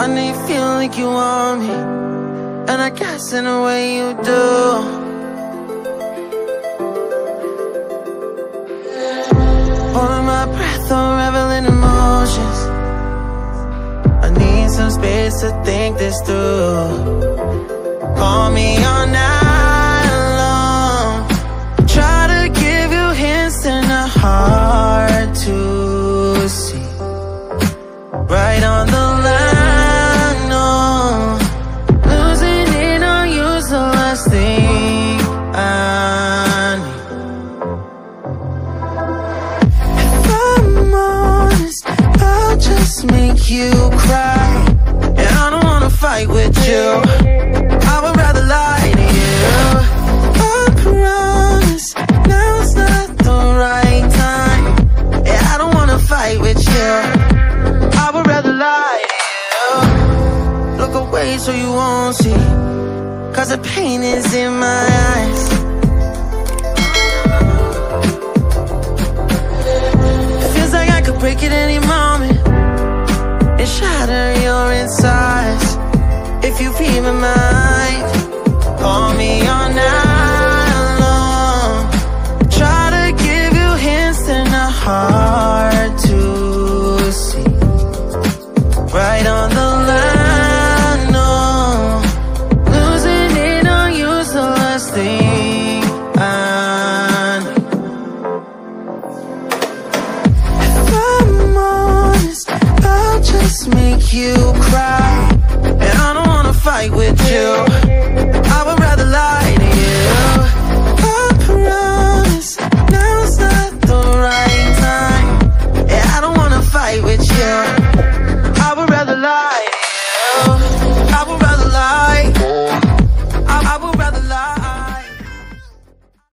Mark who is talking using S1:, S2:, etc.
S1: I know you feel like you want me, and I guess in a way you do. Holding my breath, unraveling emotions. I need some space to think this through. Call me all night long. Try to give you hints and a hard to see. Right on the line, no. Losing it on you's the last thing I need. If I'm honest, I'll just make you cry. And I don't wanna fight with you, I would rather lie to you. I promise, now's not the right time. Yeah, I don't wanna fight with you, I would rather lie to you. Look away so you won't see, cause the pain is in my eyes. It feels like I could break at any moment and shatter your insides. If you read my mind, call me all night long. Try to give you hints and a hard to see. Right on the line, no. Losing it on you's the last thing I need. If I'm honest, I'll just make you cry. And I don't wanna fight with you,